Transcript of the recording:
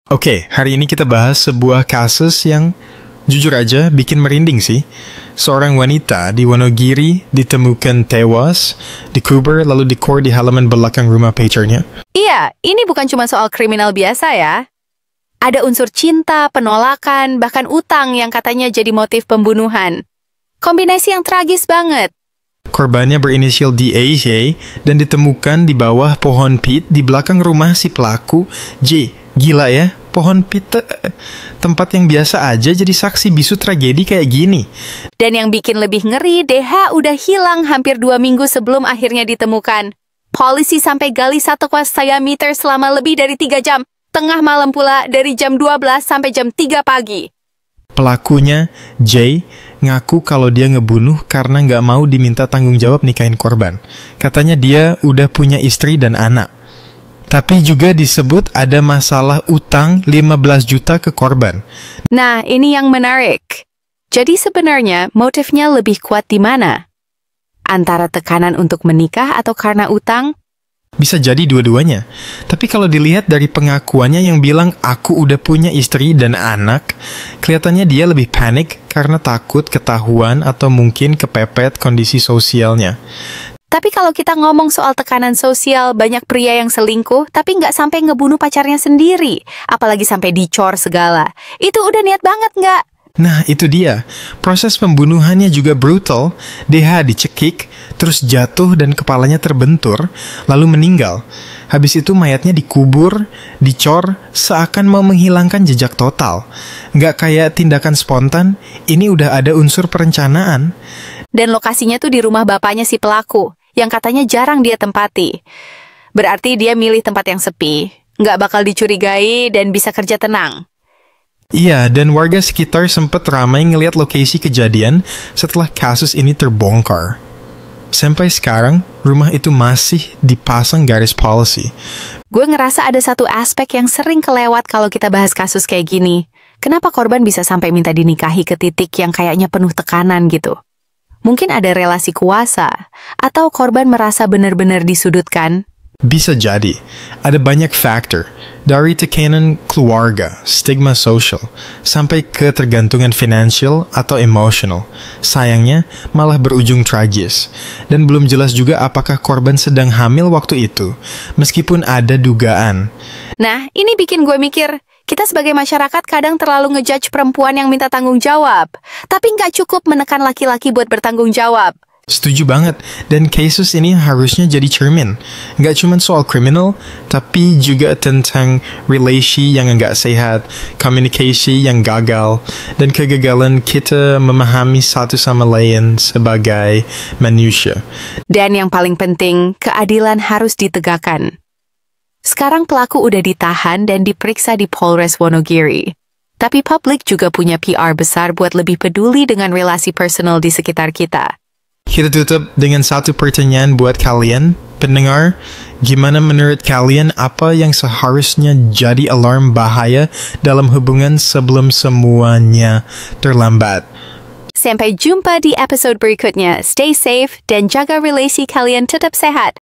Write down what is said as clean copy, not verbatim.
Oke, hari ini kita bahas sebuah kasus yang jujur aja bikin merinding sih. Seorang wanita di Wonogiri ditemukan tewas, dikubur lalu dikor di halaman belakang rumah pacarnya. Iya, ini bukan cuma soal kriminal biasa ya. Ada unsur cinta, penolakan, bahkan utang yang katanya jadi motif pembunuhan. Kombinasi yang tragis banget. Korbannya berinisial DAJ dan ditemukan di bawah pohon pit di belakang rumah si pelaku J. Gila ya, pohon pit tempat yang biasa aja jadi saksi bisu tragedi kayak gini. Dan yang bikin lebih ngeri, DH udah hilang hampir 2 minggu sebelum akhirnya ditemukan. Polisi sampai gali satu kuas diameter selama lebih dari 3 jam. Tengah malam pula dari jam 12 sampai jam 3 pagi. Pelakunya, J, ngaku kalau dia ngebunuh karena nggak mau diminta tanggung jawab nikahin korban. Katanya dia udah punya istri dan anak. Tapi juga disebut ada masalah utang 15 juta ke korban. Nah, ini yang menarik. Jadi sebenarnya motifnya lebih kuat di mana? Antara tekanan untuk menikah atau karena utang? Bisa jadi dua-duanya. Tapi kalau dilihat dari pengakuannya yang bilang aku udah punya istri dan anak, kelihatannya dia lebih panik karena takut ketahuan atau mungkin kepepet kondisi sosialnya. Tapi kalau kita ngomong soal tekanan sosial, banyak pria yang selingkuh tapi nggak sampai ngebunuh pacarnya sendiri. Apalagi sampai dicor segala. Itu udah niat banget nggak? Nah, itu dia. Proses pembunuhannya juga brutal. DH dicekik, terus jatuh dan kepalanya terbentur, lalu meninggal. Habis itu mayatnya dikubur, dicor, seakan mau menghilangkan jejak total. Nggak kayak tindakan spontan, ini udah ada unsur perencanaan. Dan lokasinya tuh di rumah bapaknya si pelaku, yang katanya jarang dia tempati. Berarti dia milih tempat yang sepi, nggak bakal dicurigai dan bisa kerja tenang. Iya, dan warga sekitar sempat ramai ngelihat lokasi kejadian setelah kasus ini terbongkar. Sampai sekarang, rumah itu masih dipasang garis polisi. Gue ngerasa ada satu aspek yang sering kelewat kalau kita bahas kasus kayak gini. Kenapa korban bisa sampai minta dinikahi ke titik yang kayaknya penuh tekanan gitu? Mungkin ada relasi kuasa, atau korban merasa benar-benar disudutkan? Bisa jadi. Ada banyak faktor. Dari tekanan keluarga, stigma sosial, sampai ketergantungan finansial atau emosional. Sayangnya, malah berujung tragis. Dan belum jelas juga apakah korban sedang hamil waktu itu, meskipun ada dugaan. Nah, ini bikin gue mikir, kita sebagai masyarakat kadang terlalu ngejudge perempuan yang minta tanggung jawab. Tapi nggak cukup menekan laki-laki buat bertanggung jawab. Setuju banget, dan kasus ini harusnya jadi cermin. Nggak cuma soal kriminal, tapi juga tentang relasi yang nggak sehat, komunikasi yang gagal, dan kegagalan kita memahami satu sama lain sebagai manusia. Dan yang paling penting, keadilan harus ditegakkan. Sekarang pelaku udah ditahan dan diperiksa di Polres Wonogiri. Tapi publik juga punya PR besar buat lebih peduli dengan relasi personal di sekitar kita. Kita tutup dengan satu pertanyaan buat kalian, pendengar. Gimana menurut kalian apa yang seharusnya jadi alarm bahaya dalam hubungan sebelum semuanya terlambat? Sampai jumpa di episode berikutnya. Stay safe dan jaga relasi kalian tetap sehat.